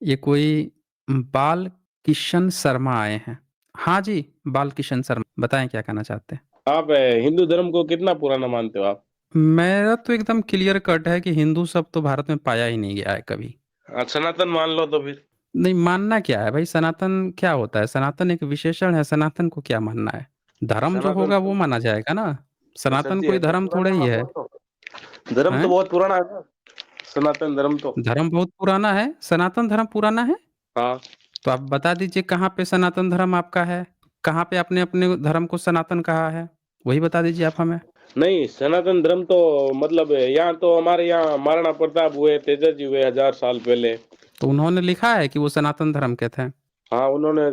ये कोई बाल किशन शर्मा आए हैं। हाँ जी, बाल किशन शर्मा, बताएँ क्या कहना चाहते हैं? आप हिंदू धर्म को कितना पुराना मानते हो आप? मेरा तो एकदम क्लियर कट है कि हिंदू शब्द तो भारत में पाया ही नहीं गया है कभी। सनातन मान लो तो फिर। नहीं, मानना क्या है भाई? सनातन क्या होता है? सनातन एक विशेषण है, सनातन को क्या मानना है? धर्म जो सनातन होगा वो धर्म माना जाएगा ना। सर सनातन जी कोई ऐसा धर्म थोड़ा पुराना ही मत है। बोलो। धर्म तो हैं? बहुत पुराना है ना, सनातन धर्म तो। धर्म बहुत पुराना है, सनातन धर्म पुराना है? हाँ। तो आप बता दीजिए कहाँ पे सनातन धर्म आपका है? कहाँ पे आपने अपने धर्म को सनातन कहा है? वही बता दीजिए आप हमें। नहीं, सनातन धर्म तो मतलब यहाँ तो हमारे यहाँ महाराणा प्रताप हुए, तेजा जी हुए 1000 साल पहले। तो उन्होंने लिखा है कि वो सनातन धर्म के थे। हाँ, उन्होंने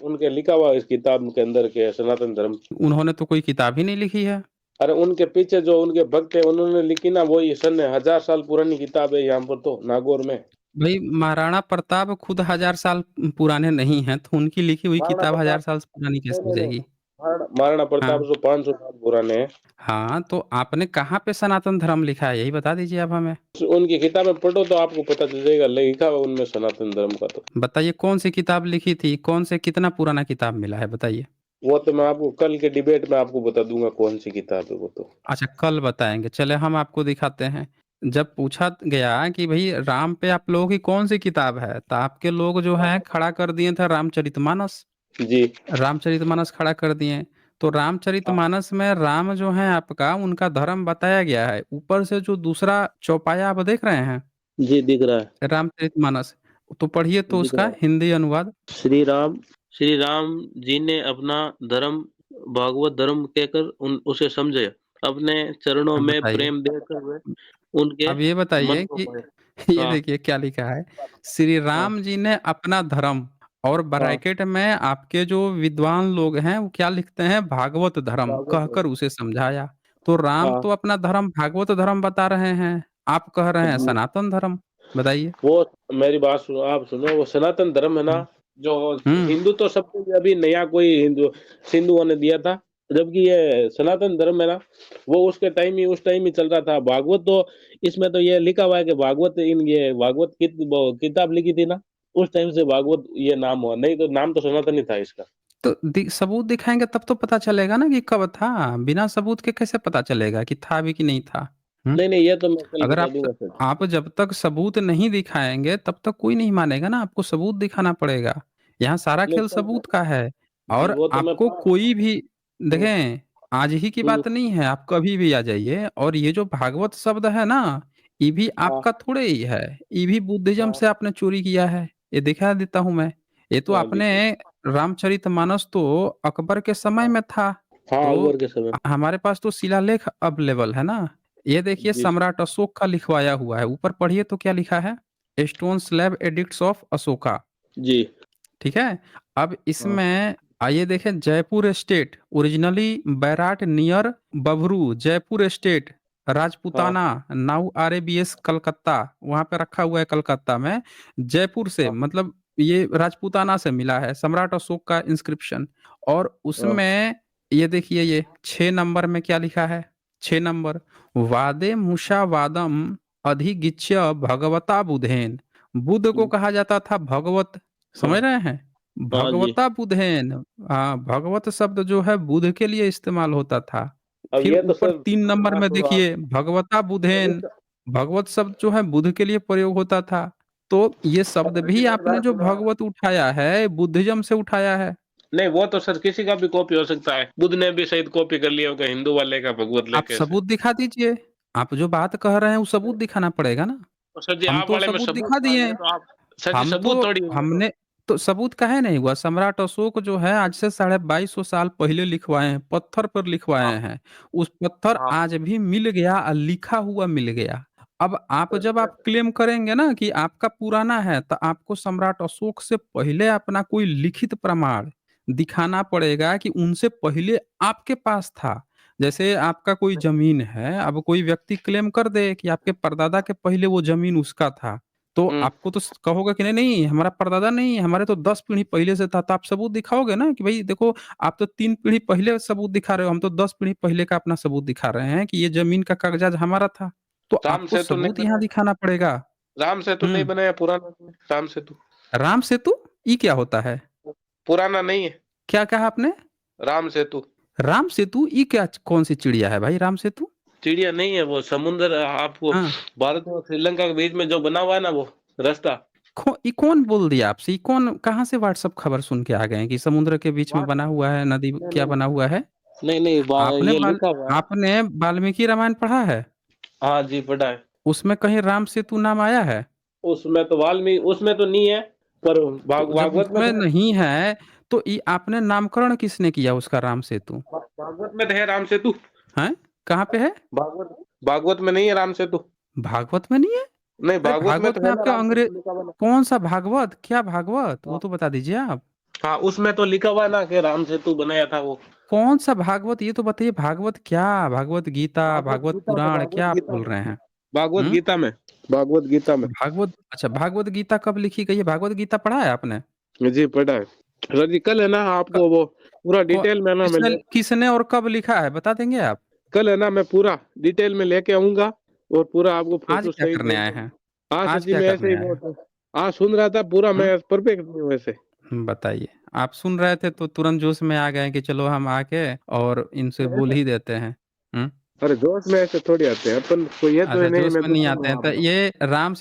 उनके लिखा हुआ इस किताब के अंदर के सनातन धर्म। उन्होंने तो कोई किताब ही नहीं लिखी है। अरे उनके पीछे जो उनके भक्त है उन्होंने लिखी ना, वही सन 1000 साल पुरानी किताब है यहाँ पर तो नागौर में। भाई महाराणा प्रताप खुद 1000 साल पुराने नहीं हैं, तो उनकी लिखी हुई महाराणा किताब हजार प्रताप साल पुरानी नहीं कैसे हो नहीं नहीं, जाएगी? महाराणा प्रताप हाँ। जो 500 साल पुराने हैं। हाँ, तो आपने कहाँ पे सनातन धर्म लिखा है, यही बता दीजिए आप हमें। उनकी किताबें पढ़ो तो आपको पता चल जाएगा, लिखा हुआ उनमें सनातन धर्म का तो। बताइए कौन सी किताब लिखी थी, कौन से कितना पुराना किताब मिला है बताइए। वो तो मैं आपको कल के डिबेट में आपको बता दूंगा कौन सी किताब है वो तो। अच्छा, कल बताएंगे, चले हम आपको दिखाते हैं। जब पूछा गया कि भाई राम पे आप लोगों की कौन सी किताब है, तो आपके लोग जो है खड़ा कर दिए थे रामचरितमानस। जी। रामचरितमानस खड़ा कर दिए। तो हाँ रामचरितमानस में राम जो है आपका, उनका धर्म बताया गया है। ऊपर से जो दूसरा चौपाया आप देख रहे हैं, जी, दिख रहा है। रामचरितमानस, तो पढ़िए तो दिख रहा उसका है। हिंदी अनुवाद। श्री राम जी ने अपना धर्म भागवत धर्म कहकर उसे समझे, अपने चरणों अब में बताइए। प्रेम देकर वे उनके अब ये बताइए मन को कि पाए। ये हाँ देखिए क्या लिखा है। श्री हाँ राम जी ने अपना धर्म, और हाँ। ब्रैकेट में आपके जो विद्वान लोग हैं वो क्या लिखते हैं, भागवत धर्म भागवत कहकर उसे समझाया। तो राम हाँ तो अपना धर्म भागवत धर्म बता रहे हैं, आप कह रहे हैं जी। सनातन धर्म। बताइए। वो मेरी बात सुनो, आप सुनो, वो सनातन धर्म है ना, हम्म। जो हम्म। हिंदू तो सबको भी अभी नया कोई हिंदुओं ने दिया था, जबकि ये सनातन धर्म है ना, वो उसके टाइम ही उस टाइम ही चल रहा था। भागवत तो इसमें तो ये लिखा हुआ है कि भागवत इन ये भागवत किताब लिखी थी ना, उस टाइम से भागवत ये नाम हुआ, नहीं तो नाम तो सनातन ही था इसका। तो सबूत दिखाएंगे तब तो पता चलेगा ना कि कब था। बिना सबूत के कैसे पता चलेगा कि था भी कि नहीं था? हम्म। नहीं नहीं, ये तो मैं कल अगर बता आप दूंगा सर। आप जब तक सबूत नहीं दिखाएँगे तब तक कोई नहीं मानेगा ना, आपको सबूत दिखाना पड़ेगा। यहाँ सारा नहीं खेल कल सबूत का है। जी, और वो तो मैं आपको कोई भी हम्म, देखें, आज ही की हम्म, बात नहीं है, आप कभी भी आ जाइए। और ये जो भागवत शब्द है ना, ये भी हाँ आपका थोड़े ही है, ये भी बुद्धिज़्म हाँ से आपने चोरी किया है। ये दिखा देता हूँ मैं। ये तो हाँ आपने दिखा। रामचरितमानस तो अकबर के समय हाँ में था। हाँ, तो अकबर के समय। हमारे पास तो शिलालेख अवेलेबल है ना। ये देखिए जी सम्राट अशोक का लिखवाया हुआ है, ऊपर पढ़िए तो क्या लिखा है, stone slab edicts of Ashoka. जी। ठीक है। अब हाँ इसमें आइए देखें, Jaipur state originally Bairat near Babhru, Jaipur state हाँ राजपूताना, नाउ आरएबीएस कलकत्ता, वहां पे रखा हुआ है कलकत्ता में। जयपुर से हाँ मतलब ये राजपूताना से मिला है सम्राट अशोक का इंस्क्रिप्शन। और हाँ उसमें ये देखिए, ये 6 नंबर में क्या लिखा है, 6 नंबर, वादे मूषा वादम अधिगिच्य भगवता बुधेन। बुध को कहा जाता था भगवत, समझ हाँ रहे हैं? हाँ जी। भगवता बुधेन। भगवत शब्द जो है बुध के लिए इस्तेमाल होता था। अब फिर ये तो ऊपर सर 3 नंबर बात में छोड़ो आप। देखिए भगवता अब बुधेन, इसका भगवत शब्द जो है बुध के लिए प्रयोग होता था। तो ये शब्द अब भी मेरी आपने बात जो सुनो आप। भगवत उठाया है, बुद्धिज्म से उठाया है। नहीं, वो तो सर किसी का भी कॉपी हो सकता है, बुद्ध ने भी शायद कॉपी कर लिया होगा हिंदू वाले का भगवत आप लेके से। सबूत दिखा दीजिए। आप जो बात कह रहे हैं वो सबूत दिखाना पड़ेगा ना। तो सर जी हम आप तो वाले में सबूत सबूत दिखा मांग दिए। रहे हैं, तो आप सर जी हम सबूत तो थोड़ी हुआ तो। हमने तो सबूत काहे नहीं हुआ? सम्राट अशोक जो है आज से 2250 साल पहले लिखवाए हैं, पत्थर पर हाँ लिखवाए हैं। उस पत्थर हाँ। आज भी मिल गया और लिखा हुआ मिल गया। अब आप सर जब मैं आप क्लेम करेंगे ना कि आपका पुराना है, तो आपको सम्राट अशोक से पहले अपना कोई लिखित प्रमाण दिखाना पड़ेगा कि उनसे पहले आपके पास था। जैसे आपका कोई ज़मीन है, अब कोई व्यक्ति क्लेम कर दे कि आपके परदादा के पहले वो ज़मीन उसका था। तो हम्म। आपको तो कहोगे कि नहीं नहीं हमारा परदादा नहीं, हमारे तो 10 पीढ़ी पहले से था। तो आप सबूत दिखाओगे ना कि भाई देखो, आप तो 3 पीढ़ी पहले सबूत दिखा रहे हो, हम तो 10 पीढ़ी पहले का अपना सबूत दिखा रहे हैं कि ये जमीन का कागजात हमारा था। तो राम आपको से तो नहीं सबूत यहाँ बनाया, दिखाना पड़ेगा। राम से तो नहीं हम्म। बनाया पुराना, राम से तो। राम सेतु? ये क्या होता है? पुराना नहीं है। क्या कहा आपने? राम सेतु। राम सेतु? ये क्या कौन सी चिड़िया है भाई राम सेतु? चिड़िया नहीं है, वो समुद्र आपको हाँ। भारत और श्रीलंका के बीच में जो बना हुआ है ना, वो रास्ता। ये कौन बोल दिया आपसे? ये कौन कहाँ से व्हाट्सअप खबर सुन के आ गए हैं कि समुद्र के बीच में बात बना हुआ है नदी? नहीं क्या नहीं बना हुआ है? नहीं नहीं आपने ये बाल लिखा हुआ है। आपने वाल्मीकि रामायण पढ़ा है? हाँ जी, पढ़ा है। उसमें कहीं राम सेतु नाम आया है? उसमें तो वाल्मीकि उसमें तो नहीं है, पर तो जब भागवत में उसमें तो है। नहीं है, तो ये आपने नामकरण किसने किया उसका राम सेतु? भागवत में तो है राम सेतु। है? कहाँ पे है? भागवत भागवत में नहीं है राम सेतु। भागवत में नहीं है? नहीं, अरे भागवत में भागवत तो में है ना आपके राम अंग्रेज? सेतु लिखा हुआ ना। कौन सा भागवत? क्या भागवत? वो हाँ। तो बता दीजिए आप। हाँ, उसमें तो लिखा हुआ है ना कि राम सेतु बनाया था वो। कौन सा भागवत? ये तो बताइए, भागवत क्या? भागवत गीता, भागवत भागवत गीता में, पुराण, भागवत क्या आप गीता बोल में। रहे हैं? भागवत हम्म। गीता में। भागवत गीता में। भागवत, अच्छा भागवत गीता कब लिखी गई है? भागवत गीता पढ़ा है आपने? जी, पढ़ा है। सर जी, कल है ना क- आपको वो पूरा को, डिटेल में ना मैं किसने किसने और कब लिखा है बता देंगे आप? कल है ना मैं पूरा डिटेल में लेके आऊंगा, और पूरा आपको आज फोटो क्या सहित करने भेज आए हैं? दूंगा। हाँ सर आज जी, क्या मैं ऐसे करने ही आए हैं? वो हाँ सुन रहा था पूरा, हम्म? मैं परफेक्ट नहीं हूँ वैसे। बताइए। आप सुन रहे थे तो तुरंत जोश में आ गए कि चलो हम आके और इनसे बोल ही देते हैं। हम्म। अरे जोश में ऐसे थोड़ी आते हैं अपन को, ये तो अच्छा, नहीं जोश मैं में नहीं दुश्मन आते हूँ हैं तो आपका। ये राम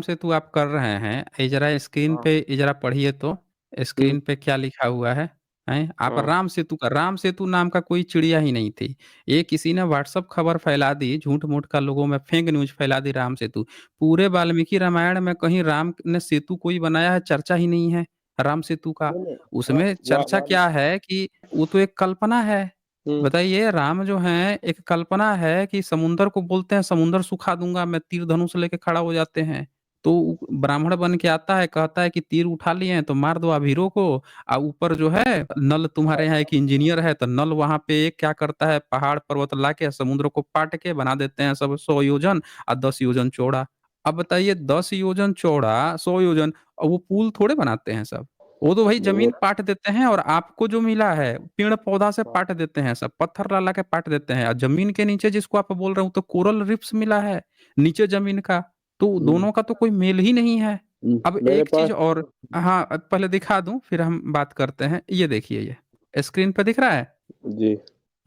सेतु आप कर रहे हैं, ये जरा स्क्रीन हाँ। पे ये जरा पढ़िए तो। हम्म। स्क्रीन पे क्या लिखा हुआ है? हैं आप? हाँ। राम सेतु का, राम सेतु नाम का कोई चिड़िया ही नहीं थी। ये किसी ने व्हाट्सअप खबर फैला दी, झूठ मूठ का लोगों में फेक न्यूज फैला दी। राम सेतु पूरे वाल्मीकि रामायण में कहीं राम ने सेतु कोई बनाया है चर्चा ही नहीं है राम सेतु का। नहीं नहीं उसमें चर्चा क्या है कि वो तो एक कल्पना है। हम्म। बताइए, राम जो है एक कल्पना है कि समुंदर को बोलते हैं समुंदर सुखा दूंगा मैं, तीर धनुष लेके खड़ा हो जाते हैं। तो ब्राह्मण बन के आता है, कहता है कि तीर उठा लिए हैं तो मार दो अभीरों को। ऊपर जो है नल, तुम्हारे यहाँ एक इंजीनियर है तो नल वहां पे एक क्या करता है, पहाड़ पर्वत लाके समुद्र को पाट के बना देते हैं सब 100 योजन और 10 योजन चौड़ा। अब बताइए, 10 योजन चौड़ा, 100 योजन, और वो पुल थोड़े बनाते हैं सब। वो तो भाई वो जमीन पाट देते हैं, और आपको जो मिला है पेड़ पौधा से पाट देते हैं, सब पत्थर ला ला के पाट देते हैं। और जमीन के नीचे जिसको आप बोल रहे हो तो कोरल रिफ्स मिला है नीचे जमीन का। तो हम्म, दोनों का तो कोई मेल ही नहीं है। अब मेरे एक चीज पास। और, हाँ अब पहले दिखा दूं फिर हम बात करते हैं। ये देखिए, ये स्क्रीन पे दिख रहा है? जी।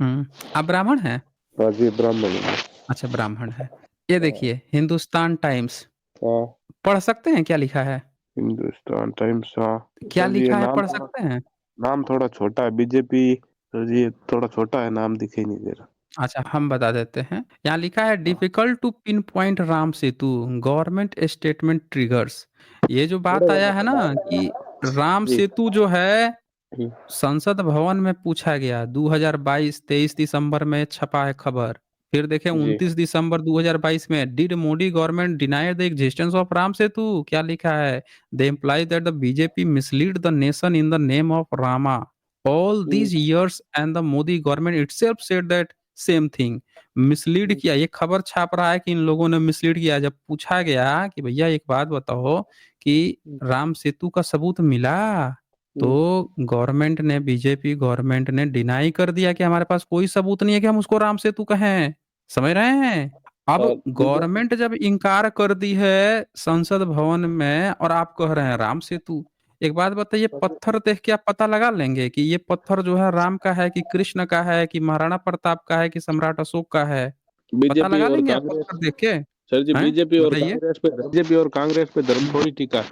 हम्म। आप ब्राह्मण हैं? हाँ जी, ब्राह्मण है। अच्छा, ब्राह्मण है। ये हाँ। देखिए, हिंदुस्तान टाइम्स हाँ, पढ़ सकते हैं क्या लिखा है? हिंदुस्तान टाइम्स, हाँ। क्या सर जी, ये लिखा है नाम पढ़ थोड़ा सकते हैं? छोटा है, बीजेपी। सर जी, ये थोड़ा छोटा है, नाम दिखाई नहीं दे रहा। अच्छा, हम बता देते हैं। यहाँ लिखा है हाँ। Difficult to pinpoint Ram Setu, government statement triggers. ये जो थोड़े बात आया है ना कि राम जी। सेतु जो है हम्म। संसद भवन में पूछा गया 2022 23 दिसंबर में छपा है खबर। फिर देखें जी। 29 दिसंबर 2022 में, did Modi government deny the existence of Ram Setu? क्या लिखा है? They imply that the BJP mislead the nation in the name of Rama all hmm. These years and the Modi government itself said that same thing. Mislead किया, ये खबर छाप रहा है कि इन लोगों ने मिसलीड किया। जब पूछा गया कि भैया एक बात बताओ कि राम सेतु का सबूत मिला, हम्म। तो गवर्नमेंट ने, बीजेपी गवर्नमेंट ने डिनाई कर दिया कि हमारे पास कोई सबूत नहीं है कि हम उसको राम सेतु कहें। समझ रहे हैं? अब बीजेपी। गवर्नमेंट जब इनकार कर दी है संसद भवन में और आप कह रहे हैं राम सेतु, एक बात बताइए, पत्थर देख के आप पता लगा लेंगे कि ये पत्थर जो है राम का है कि कृष्ण का है कि महाराणा प्रताप का है कि सम्राट अशोक का है? पता बीजेपी लगा और लेंगे आप कांग्रेस। पत्थर देख के? सर जी, हैं? बताइए। बीजेपी और कांग्रेस पे धर्म थोड़ी टिका है।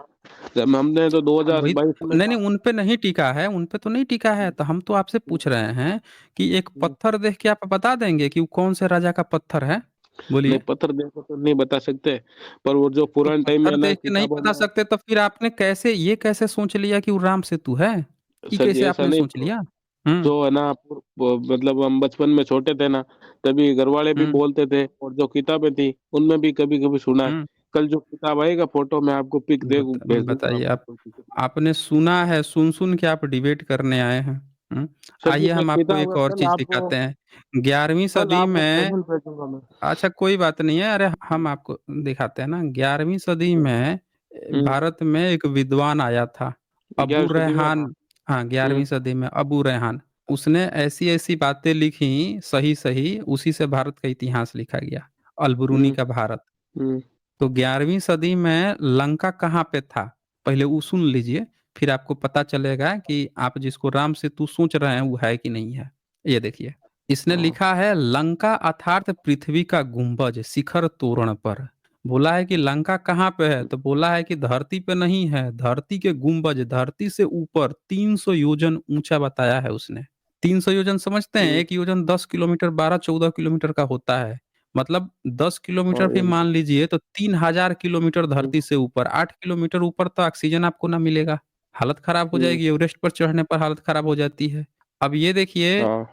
जब हमने तो अब वही 2022 में नहीं नहीं, उन पे नहीं टिका है, उन पे तो नहीं टिका है। तो हम तो आपसे पूछ रहे हैं कि एक पत्थर देख के आप बता देंगे कि वो कौन से राजा का पत्थर है? नहीं, बोलिए। पत्र देखो तो नहीं बता सकते, पर वो जो तो पुराने टाइम में पत्थर ना देख के नहीं किताबों बता में। सकते तो फिर आपने कैसे, ये कैसे सोच लिया कि वो राम सेतु है? ये सर जी, कैसे ऐसा आपने नहीं। सोच लिया? हम्म। जो है ना मतलब हम बचपन में छोटे थे ना, तभी घर वाले भी हम्म। बोलते थे, और जो किताबें थी उनमें भी कभी कभी सुना है। हम्म। कल जो किताब आएगा फोटो मैं आपको पिक दे भेज दूंगा बताइए आप। आपको। आपने सुना है, सुन सुन के आप डिबेट करने आए हैं? हम्म। सर जी, आइए मैं हम आपको एक किताब और कल चीज आपको दिखाते हैं। 11वीं कल सदी आपको में, प्रेजेंट भेजूंगा मैं। अच्छा कोई बात नहीं है, अरे हम आपको दिखाते हैं ना। 11वीं सदी में हम्म। भारत में एक विद्वान आया था, अबू 11 सदी में, रेहान। हाँ। हाँ, हम्म। 11वीं सदी में अबू रेहान। उसने ऐसी ऐसी बातें लिखी, सही सही, उसी से भारत का इतिहास लिखा गया, अलबरूनी हम्म। का भारत। हम्म। तो 11वीं सदी में लंका कहाँ पे था? पहले वो सुन लीजिए, फिर आपको पता चलेगा कि आप जिसको राम सेतु सोच रहे हैं वो है कि नहीं है। ये देखिए, इसने हाँ। लिखा है लंका अर्थात पृथ्वी का गुंबज शिखर तोरण पर। बोला है कि लंका कहाँ पे है? तो बोला है कि धरती पे नहीं है, धरती के गुंबज, धरती से ऊपर 300 योजन ऊंचा बताया है उसने। 300 योजन समझते हैं? हम्म, 1 योजन 10 किलोमीटर 12-14 किलोमीटर का होता है। मतलब 10 हाँ, किलोमीटर भी मान लीजिए तो 3000 किलोमीटर हम्म, धरती से ऊपर, 8 किलोमीटर ऊपर तो ऑक्सीजन आपको ना मिलेगा। हालत खराब हो हम्म, जाएगी, एवरेस्ट पर चढ़ने पर हालत खराब हो जाती है। अब ये देखिए, हाँ,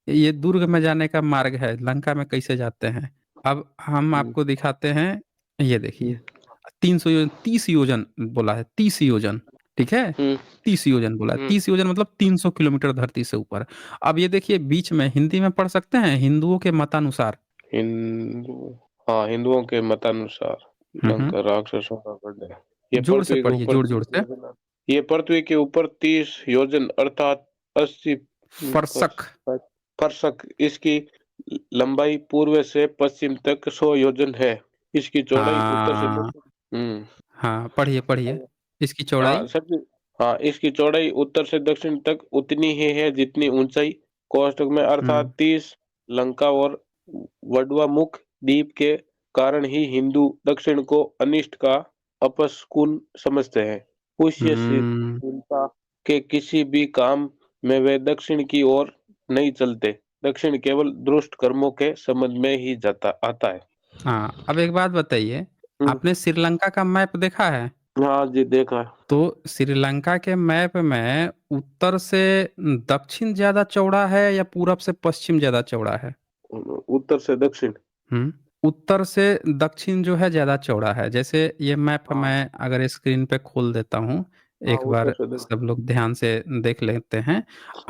ये दुर्ग में जाने का मार्ग है, लंका में कैसे जाते हैं? अब हम हम्म, आपको दिखाते हैं, ये देखिए। हम्म, 300 योजन, 30 योजन बोला है, 30 योजन, ठीक है? हम्म, 30 योजन बोला है, हम्म। 30 योजन मतलब 300 किलोमीटर धरती से ऊपर। अब ये देखिए बीच में हिंदी में पढ़ सकते हैं, हिंदुओं के मतानुसार। हिंदू, हाँ, हिंदुओं के मतानुसार हुँ। लंका राक्षसों का गढ़ है। ये जोर से पृथ्वी के पढ़िए, ऊपर जोर-जोर 30 से। योजन, ये पृथ्वी के ऊपर 30 योजन अर्थात 80 फरसक। फरसक। इसकी लंबाई पूर्व से पश्चिम तक 100 योजन है। इसकी चौड़ाई उत्तर से हाँ, दक्षिण। हाँ, पढ़िए, पढ़िए। इसकी हाँ चौड़ाई? सर जी। हाँ, इसकी चौड़ाई उत्तर से दक्षिण तक उतनी ही है जितनी ऊंचाई। कोष्ठक में हुँ। अर्थात 30। लंका और वडवामुख द्वीप के कारण ही हिंदू दक्षिण को अनिष्ट का अपशकुन समझते हैं। हुँ। पुष्यशीलता के किसी भी काम में वे दक्षिण की ओर नहीं चलते। दक्षिण केवल दुष्ट कर्मों के संबंध में ही जाता आता है। हाँ, अब एक बात बताइए, हम्म, आपने श्रीलंका का मैप देखा है? हाँ जी, देखा तो श्रीलंका के मैप में उत्तर से दक्षिण ज़्यादा चौड़ा है या पूरब से पश्चिम ज़्यादा चौड़ा है? है। उत्तर से दक्षिण। हुँ। उत्तर से दक्षिण जो है ज़्यादा चौड़ा है। जैसे ये मैप हाँ, मैं अगर स्क्रीन पे खोल देता हूँ, हाँ, एक उत्तर बार से सब दक्षिण। लोग ध्यान से देख लेते हैं।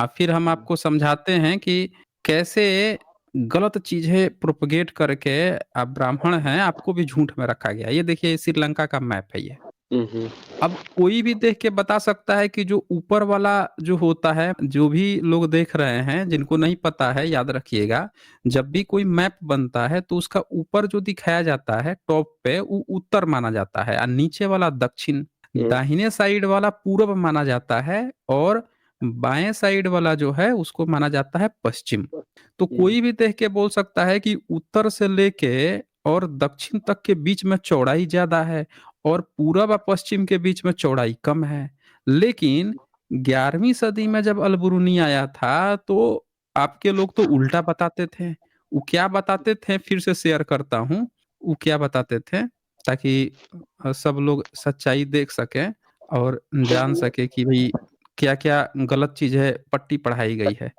फिर हम आपको समझाते हैं कि कैसे गलत चीज़ें प्रोपेगेट करके आप ब्राह्मण हैं, आपको भी झूठ में रखा गया है। ये देखिए श्रीलंका का मैप है ये। हम्म, अब कोई भी देख के बता सकता है कि जो ऊपर वाला जो होता है, जो भी लोग देख रहे हैं, जिनको नहीं पता है याद रखिएगा, जब भी कोई मैप बनता है तो उसका ऊपर जो दिखाया जाता है टॉप पे वो उत्तर माना जाता है और नीचे वाला दक्षिण, हम्म, दाहिने साइड वाला पूरब माना जाता है और बाएं साइड वाला जो है उसको माना जाता है पश्चिम। तो हम्म, कोई भी देख के बोल सकता है कि उत्तर से लेके और दक्षिण तक के बीच में चौड़ाई ज़्यादा है और पूरब और पश्चिम के बीच में चौड़ाई कम है। लेकिन 11वीं सदी में जब अल-बुरूनी आया था, तो आपके लोग तो उल्टा बताते थे। वो क्या बताते थे फिर से शेयर करता हूँ, वो क्या बताते थे ताकि सब लोग सच्चाई देख सकें और जान सकें कि भई क्या-क्या गलत चीज़ें पट्टी पढ़ाई गई है।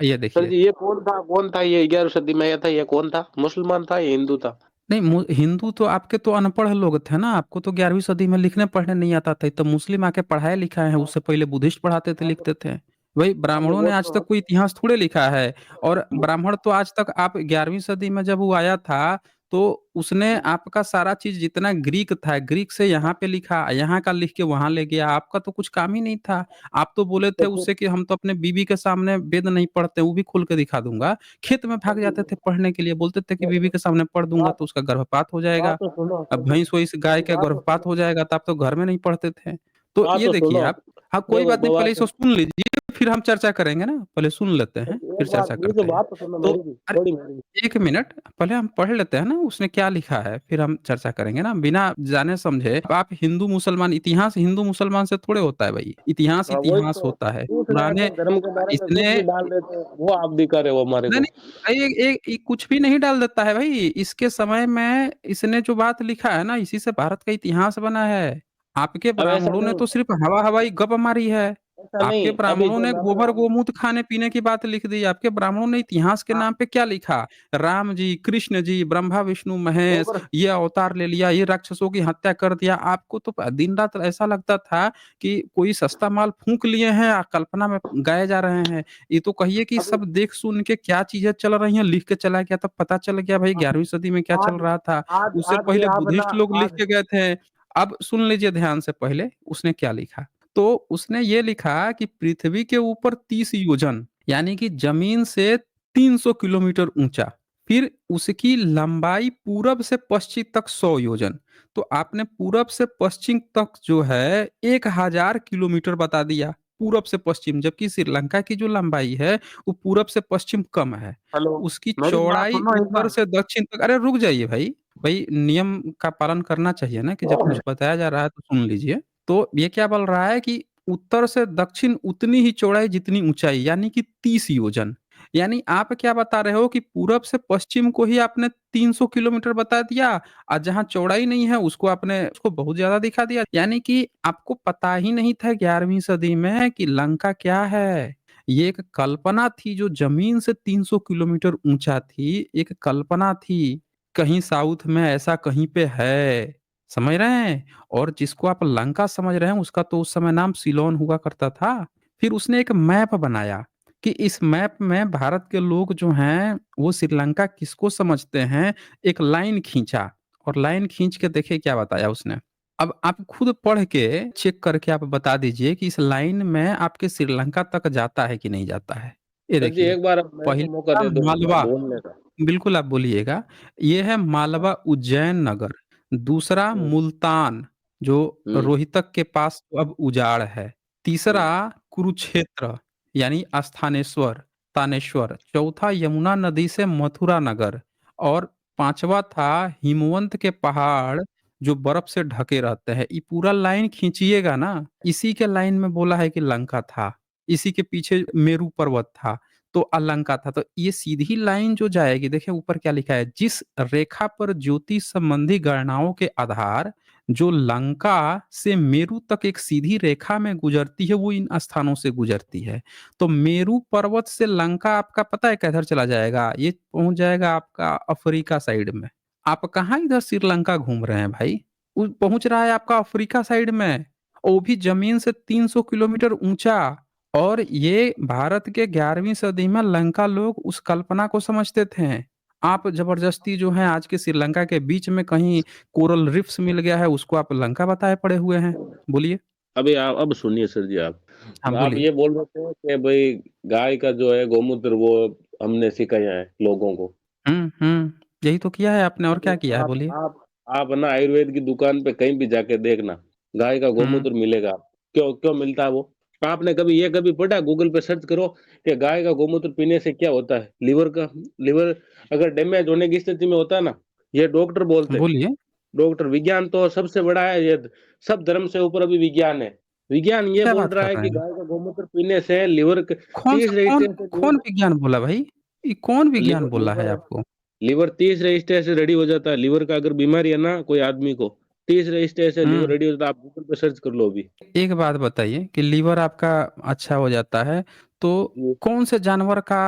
ये सर देखिए। जी, ये कौन था ये 11वीं सदी में आया था? ये कौन था? मुसलमान था या हिंदू था? नहीं, हिंदू तो आपके तो अनपढ़ लोग थे ना, आपको तो 11वीं सदी में लिखने पढ़ने नहीं आता था, तो मुस्लिम आके पढ़ाए लिखाए हैं, हाँ, उससे पहले बुद्धिस्ट पढ़ाते थे, लिखते थे। वही हाँ, तो ब्राह्मणों वो ने आज तो तक कोई इतिहास थोड़े लिखा है और ब्राह्मण तो आज तक आप 11वीं सदी में जब वो आया था, तो उसने आपका सारा चीज़ जितना ग्रीक था, ग्रीक से यहाँ पे लिखा, यहाँ का लिख के वहाँ ले गया, आपका तो कुछ काम ही नहीं था। आप तो बोले थे फिर उससे कि हम तो अपने बीवी के सामने वेद नहीं पढ़ते, वो भी खोल के दिखा दूँगा। खेत में भाग जाते थे पढ़ने के लिए, बोलते थे कि बीवी के सामने पढ़ दूँगा बात तो उसका गर्भपात हो जाएगा। बात तो सुनो अब सर जी। भैंस-वैंस सर गाय जी, का बात तो गर्भपात सुनो। हो जाएगा तो आप तो घर में नहीं पढ़ते थे। तो बात ये तो देखिए सुनो। आप, हाँ, कोई देखो, बात नहीं, पहले बात इसको सुन लीजिए फिर हम चर्चा करेंगे ना, पहले सुन लेते हैं, फिर एक बात, चर्चा ये तो करते हैं। बात तो सुनो तो मेरी भी, अरे थोड़ी मेरी भी। 1 मिनट, पहले हम पढ़ लेते हैं ना उसने क्या लिखा है, फिर हम चर्चा करेंगे ना, बिना जाने समझे। अब आप हिंदू मुसलमान, इतिहास हिंदू मुसलमान से थोड़े होता है भई, इतिहास हाँ, वही इतिहास तो। होता है। दूसरे पुराने अगर धर्म के बारे में कुछ इसने भी डाल देते हैं, वो आप दिखा रहे हो हमारे नहीं, को। नहीं, ये कुछ भी नहीं डाल देता है भाई। इसके समय में इसने जो बात लिखा है ना, इसी से भारत का इतिहास बना है। आपके अब ऐसा ब्राह्मणों ने नहीं, तो सिर्फ हवा-हवाई गप मारी है। ऐसा आपके नहीं, अभी ब्राह्मणों जो ने मामला गोबर हम। गोमूत्र खाने-पीने की बात लिख दी। आपके ब्राह्मणों ने इतिहास के हाँ, नाम पे क्या लिखा? राम जी, कृष्ण जी, ब्रह्मा, विष्णु, महेश, गोबर। ये अवतार ले लिया, ये राक्षसों की हत्या कर दिया। आपको तो दिन-रात ऐसा लगता था कि कोई सस्ता माल फूँक लिए हैं, कल्पना में गाए जा रहे हैं। ये तो कहिए कि अभी सब देख सुन के क्या चीज़ें चल रही हैं, लिख के चला गया तब पता चल गया भाई 11वीं सदी में क्या चल आज रहा था। आज उससे आज भी पहले आप ना, बुद्धिस्ट लोग लिख आज। के गए थे। अब सुन लीजिए ध्यान से, पहले उसने क्या लिखा। तो उसने ये लिखा कि पृथ्वी के ऊपर 30 योजन यानी कि जमीन से 300 किलोमीटर ऊँचा, फिर उसकी लंबाई पूरब से पश्चिम तक 100 योजन। तो आपने पूरब से पश्चिम तक जो है 1000 किलोमीटर बता दिया, पूरब से पश्चिम, जबकि श्रीलंका की जो लंबाई है वो पूरब से पश्चिम कम है। हेलो, उसकी मेरी बात चौड़ाई सुनो एक उत्तर बार। से दक्षिण तक। अरे रुक जाइए भाई, भाई नियम का पालन करना चाहिए ना, कि जब कुछ बताया जा रहा है तो सुन लीजिए। तो ये क्या बोल रहा है कि उत्तर से दक्षिण उतनी ही चौड़ाई जितनी ऊंचाई, यानी कि 30 योजन। यानी आप क्या बता रहे हो कि पूरब से पश्चिम को ही आपने 300 किलोमीटर बता दिया, और जहाँ चौड़ाई नहीं है उसको आपने उसको बहुत ज्यादा दिखा दिया। यानी कि आपको पता ही नहीं था 11वीं सदी में कि लंका क्या है। ये एक कल्पना थी जो जमीन से 300 किलोमीटर ऊंचा थी, एक कल्पना थी। कहीं साउथ में ऐसा कहीं पे है, समझ रहे हैं। और जिसको आप लंका समझ रहे हैं उसका तो उस समय नाम सिलोन हुआ करता था। फिर उसने एक मैप बनाया कि इस मैप में भारत के लोग जो हैं वो श्रीलंका किसको समझते हैं। एक लाइन खींचा, और लाइन खींच के देखिए क्या बताया उसने। अब आप खुद पढ़ के चेक करके आप बता दीजिए कि इस लाइन में आपके श्रीलंका तक जाता है कि नहीं जाता है। ये सर जी देखिए, एक बार अब मेरे को मौका पहला दे दो एक बार मालवा, बोलने का। बिल्कुल आप बोलिएगा। ये है मालवा उज्जैन नगर। दूसरा हम्म। मुल्तान, जो हम्म। रोहतक के पास अब उजाड़ है। तीसरा हम्म। कुरुक्षेत्र, यानी स्थानेश्वर, तानेश्वर। चौथा यमुना नदी से मथुरा नगर। और पांचवा था हिमवंत के पहाड़ जो बर्फ से ढके रहते हैं। ये पूरा लाइन खींचिएगा ना, इसी के लाइन में बोला है कि लंका था। इसी के पीछे मेरू पर्वत था, तो अलंका था। तो ये सीधी लाइन जो जाएगी, देखिए ऊपर क्या लिखा है, जिस रेखा पर ज्योतिष संबंधी गणनाओं के आधार जो लंका से मेरू तक एक सीधी रेखा में गुजरती है वो इन स्थानों से गुजरती है। तो मेरू पर्वत से लंका आपका पता है किधर चला जाएगा, ये पहुंच जाएगा आपका अफ्रीका साइड में। आप कहाँ इधर श्रीलंका घूम रहे हैं भाई, वो पहुंच रहा है आपका अफ्रीका साइड में, वो भी जमीन से 300 किलोमीटर ऊंचा। और ये भारत के 11वीं सदी में लंका लोग उस कल्पना को समझते थे। आप जबरदस्ती जो है आज के श्रीलंका के बीच में कहीं कोरल रिफ्स मिल गया है, उसको आप लंका बताए पड़े हुए हैं। बोलिए। अभी आप अब सुनिए सर जी हाँ आप बोलिए। ये बोल रहे थे कि भाई गाय का जो है गोमूत्र वो हमने सिखाया है लोगों को। यही तो किया है आपने, और अभी क्या किया है आप बोलिए। आप आप ना आयुर्वेद की दुकान पे कहीं भी जाके देखना, गाय का हम्म गोमूत्र मिलेगा। क्यों क्यों मिलता है वो? आपने कभी ये कभी पढ़ा? गूगल पे सर्च करो कि गाय का गोमूत्र पीने से क्या होता है। लिवर अगर डैमेज होने की स्थिति में होता है ना, ये डॉक्टर बोलते हैं। बोलिए। डॉक्टर विज्ञान तो सबसे बड़ा है ये, सब धर्म से ऊपर अभी विज्ञान है। विज्ञान ये क्या बोल बात रहा कर है रहे कि हैं। गाय का गोमूत्र पीने से लिवर कौन सा 30 कौन रजिस्टर से कौन लिवर विज्ञान बोला भाई, ये कौन विज्ञान लिवर बोला है लिवर आपको। लिवर 30 रजिस्टर से रेडी हो जाता है। लिवर का अगर बीमारी है ना कोई आदमी को, 30 रजिस्टर से लिवर हम्म रेडी हो जाता है। आप गूगल पे सर्च कर लो अभी। एक बात बताइए कि लीवर आपका अच्छा हो जाता है, तो ये कौन से जानवर का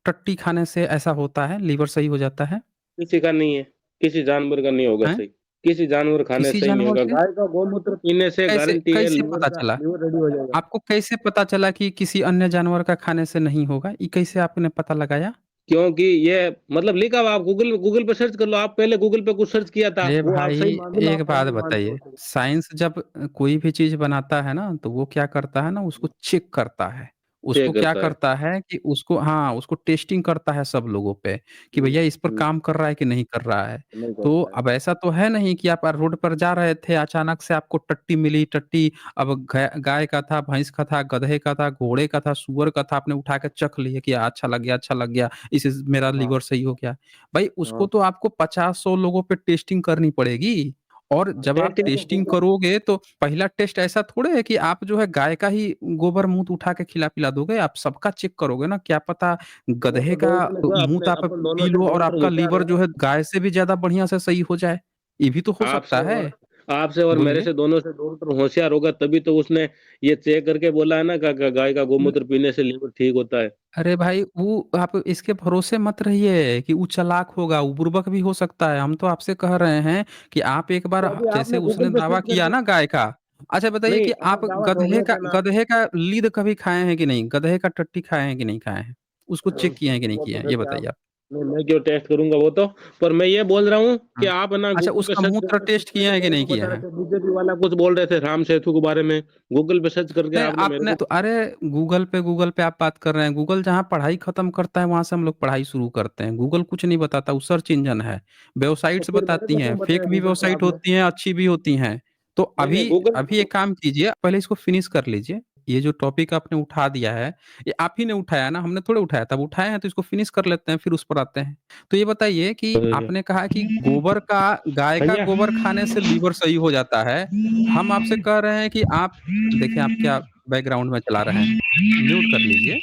टट्टी खाने से ऐसा होता है, लीवर सही हो जाता है। किसी का नहीं है, किसी जानवर का नहीं होगा हैं? सही। किसी जानवर खाने किसी से ही नहीं जानवर होगा। से। गाय का गोमूत्र पीने से कैसे गारंटी है कैसे लिवर पता का चला, लिवर रेडी हो जाएगा। आपको कैसे पता चला कि किसी अन्य जानवर का खाने से नहीं होगा, ये कैसे आपने पता लगाया। क्योंकि ये मतलब लिखा हुआ, आप गूगल गूगल पे सर्च कर लो। आप पहले गूगल पे कुछ सर्च किया था, अरे वो आप भाई, सही मान लो, एक आप बात नहीं मानते हो बताइए, सही। साइंस जब कोई भी चीज बनाता है ना तो वो क्या करता है ना, उसको चेक करता है। उसको चेक क्या करता है। करता है कि उसको, हाँ, उसको टेस्टिंग करता है सब लोगों पे, कि भैया इस पर हम्म, काम कर रहा है कि नहीं कर रहा है। नहीं तो करता है। अब ऐसा तो है नहीं कि आप रोड पर जा रहे थे अचानक से आपको टट्टी मिली, टट्टी अब गाय का था, भैंस का था, गधे का था, घोड़े का था, सुअर का था, आपने उठा के चख लिए कि अच्छा लग गया, अच्छा लग गया, इससे मेरा हाँ। लीवर सही हो गया। भाई उसको हाँ। तो आपको 50-100 लोगों पे टेस्टिंग करनी पड़ेगी। और जब आप टेस्टिंग तो टेस्टिंग गूगल। करोगे तो पहला टेस्ट ऐसा थोड़े है कि आप जो है गाय का ही गोबर मूत उठा के खिला पिला दोगे, आप सबका चेक करोगे ना, क्या पता वो गधे तो का देखने का मूत अपने आप अपन दोनों पी से लो और डॉक्टर आपका होशियार लीवर है जो ना। है गाय से भी ज्यादा बढ़िया से सही हो जाए। ये भी तो हो आपसे सकता है। और आपसे और मेरे बोलिए। से दोनों से डॉक्टर होशियार होगा तभी तो उसने ये चेक करके बोला है ना गाय का गोमूत्र पीने से लीवर ठीक होता है। अरे भाई, वो आप इसके भरोसे मत रहिए कि वो चालाक होगा, वो बुर्बक भी हो सकता है। हम तो आपसे कह रहे हैं कि आप एक बार, तो अभी जैसे आपने उसने गूगल पे दावा सर्च किया करके। ना गाय का। अच्छा बताइए नहीं, कि आप आप दावा ठोक रहे थे ना। गधे का लीद कभी खाए हैं कि नहीं, गधे का टट्टी खाए हैं कि नहीं खाए हैं, उसको चेक किए हैं कि नहीं वो किए तो हैं, सर ये जी बताइए आप आप। मैं क्यों टेस्ट करूंगा वो तो। पर मैं ये बोल रहा हूँ कि हुँ। आप ना अच्छा, गूगल पे उसका सर्च मूत्र करके कुछ टेस्ट किए पहले हैं कि मेरे नहीं को किए बता रहे हैं? थे, बीजेपी वाला कुछ बोल रहे थे राम सेतु के बारे में, गूगल पे सर्च करके नहीं, आपने मेरे आपने को। तो अरे गूगल पे आप बात कर रहे हैं। गूगल जहाँ पढ़ाई खत्म करता है, वहाँ से हम लोग पढ़ाई शुरू करते हैं। गूगल कुछ नहीं बताता, वो सर्च इंजन है। तो वेबसाइट्स फिर मेरे बताती को हैं, क्यों बताया फेक भी गूगल पे वेबसाइट आपने? होती हैं, अच्छी भी होती हैं। तो नहीं अभी नहीं गूगल। अभी एक काम कीजिए, पहले इसको फिनिश कर लीजिए। ये जो टॉपिक आपने उठा दिया है, ये आप ही ने उठाया ना, हमने थोड़े उठाया था। अब उठाए हैं तो इसको फिनिश कर लेते हैं, फिर उस पर आते हैं। तो ये बताइए कि आपने कहा कि गाय का भैया गोबर खाने से लीवर सही हो जाता है। हम आपसे कह रहे हैं कि आप देखिए आप क्या बैकग्राउंड में चला रहे हैं। म्यूट कर लीजिए।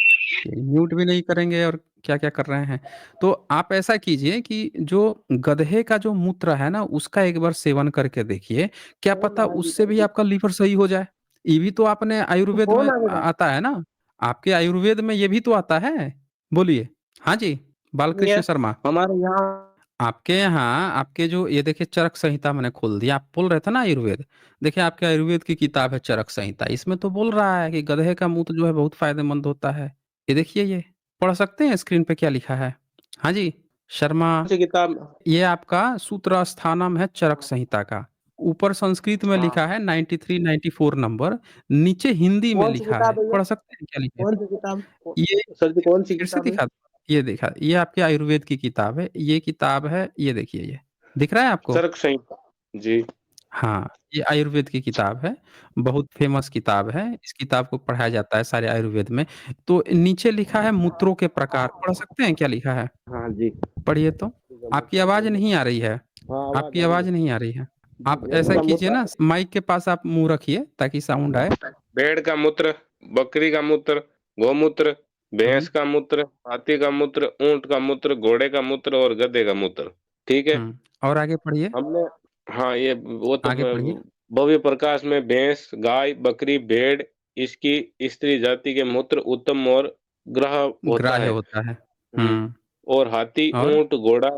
ये म्यूट भी नहीं करेंगे और क्या-क्या कर रहे हैं। तो आप ऐसा कीजिए कि जो गधे का जो मूत्र है ना, उसका एक बार सेवन करके देखिए। क्या फोन पता आएगी उससे सर भी जी। आपका लीवर सही हो जाए। ये भी तो आपने तो आयुर्वेद फोन में आ गया। आता है ना? आपके आयुर्वेद में ये भी तो आता है। बोलिए। हाँ जी, नहीं है बालकृष्ण शर्मा। हमारे यहाँ। आपके यहाँ आपके जो ये देखिए चरक संहिता मैंने खोल दिया। आप बोल रहे थे ना आयुर्वेद। देखिए आपके आयुर्वेद की किताब है चरक संहिता। इसमें तो बोल रहा है कि गधे का मूत्र जो है बहुत फ़ायदेमंद होता है। ये देखिए ये, पढ़ सकते हैं स्क्रीन पे क्या लिखा है? हाँ जी, शर्मा। कौन सी किताब? ये आपका सूत्र स्थानम है चरक संहिता का। ऊपर संस्कृत में हाँ। लिखा है 93-94 नंबर, नीचे हिंदी में कौन सी लिखा किताब है। है ये? पढ़ सकते हैं क्या लिखा है? कौन सी किताब ये सर जी, कौन सी फिर से किताब है? दिखा ये देखा, ये आपके आयुर्वेद की किताब है। ये किताब है, ये देखिए ये। दिख रहा है आपको? चरक संहिता। जी। हाँ, ये आयुर्वेद की किताब है, बहुत फ़ेमस किताब है, इस किताब को पढ़ाया जाता है सारे आयुर्वेद में। तो नीचे लिखा है मूत्रों के प्रकार, पढ़ सकते हैं क्या लिखा है? हाँ जी। पढ़िए तो। आपकी आवाज़ नहीं आ रही है, हाँ आवाज आपकी आ रही आवाज़ है। नहीं आ रही है। जी आप भेड़ ऐसा का कीजिए मूत्र। ना, माइक के पास आप मुँह रखिए ताकि साउंड आए। भेड़ का मूत्र, बकरी का मूत्र, गौमूत्र, हुँ, भैंस का मूत्र, हाथी का मूत्र, ऊंट का मूत्र, घोड़े का मूत्र और गधे का मूत्र। ठीक है। हुँ। और आगे पढ़िए, हमने। हाँ ये वो तो आगे पढ़िए। भव्य प्रकाश में भैंस, गाय, बकरी, भेड़, इसकी स्त्री जाति के मूत्र उत्तम और ग्रह होता ग्राह्य है। होता है। हम्म। हुँ, और हाथी, और? ऊंट, घोड़ा,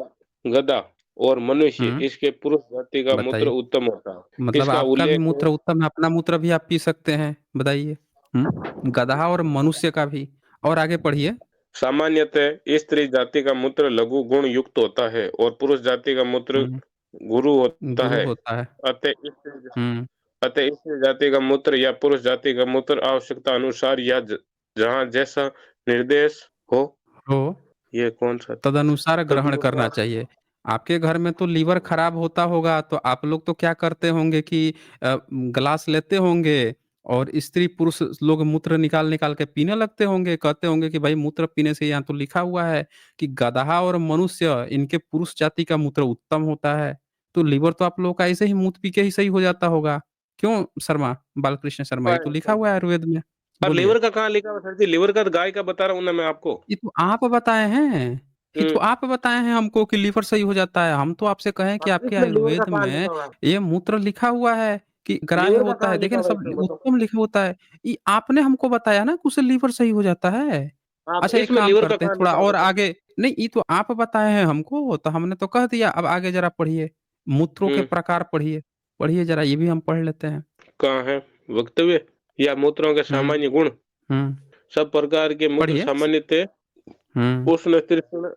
गधा और मनुष्य हुँ, इसके पुरुष जाति का मूत्र बताइए। उत्तम होता है। मतलब इसका आपका भी उल्लेख है। मूत्र उत्तम है, अपना मूत्र भी आप पी सकते हैं, बताइए? हुँ? गदहा और मनुष्य का भी। और आगे पढ़िए। सामान्यतः स्त्री जाति का मूत्र लघु गुण युक्त होता है और पुरुष जाति का मूत्र हुँ, गुरु होता गुरु है। होता है। अतः स्त्री हुँ, अतः स्त्री जाति का मूत्र या पुरुष जाति का मूत्र आवश्यकता अनुसार या जहाँ जैसा निर्देश हो। हो ये कौन सा तदनुसार ग्रहण तदनु करना चाहिए। आपके घर में तो लीवर खराब होता होगा, तो आप लोग तो क्या करते होंगे कि ग्लास लेते होंगे और स्त्री-पुरुष लोग मूत्र निकाल-निकाल के पीने लगते होंगे, कहते होंगे कि भाई मूत्र पीने से यहाँ तो लिखा हुआ है कि गदहा और मनुष्य इनके पुरुष जाति का मूत्र उत्तम होता है। तो लीवर तो आप लोगों का ऐसे ही मूत्र पी के ही सही हो जाता होगा। क्यों शर्मा? बालकृष्ण शर्मा, ये तो लिखा हुआ है आयुर्वेद में। और बोलिए। लीवर का कहाँ लिखा हुआ सर जी? लीवर का तो गाय का बता रहा हूँ ना मैं आपको। ये तो आप बताए हैं। ये तो हम्म। आप बताए हैं हमको कि लीवर सही हो जाता है। हम तो आपसे कहे कि हाँ, आपके इसमें लीवर का आयुर्वेद कहाँ में लिखा हुआ है? ये मूत्र लिखा हुआ है कि ग्राह्य लीवर का होता कहाँ है। देखिए लिखा ना हुआ है सब इसमें बताओ। उत्तम लिखा होता है। ये आपने हमको बताया ना कि उससे लीवर सही हो जाता है। हाँ तो अच्छा एक इसमें काम लीवर का करते हैं कहाँ थोड़ा लिखा हुआ और बताओ। आगे नहीं ये तो आप बताए हैं हमको तो हमने तो कह दिया। अब आगे ज़रा पढ़िए। मूत्रों के हम्म। प्रकार पढ़िए। पढ़िए ज़रा ये भी हम पढ़ लेते हैं। कहाँ है? वक्तव्य या मूत्रों के हुँ, सामान्य गुण। हुँ। सब प्रकार के मूत्र पढ़िए। सामान्यतः हुँ। उष्ण तीक्ष्ण।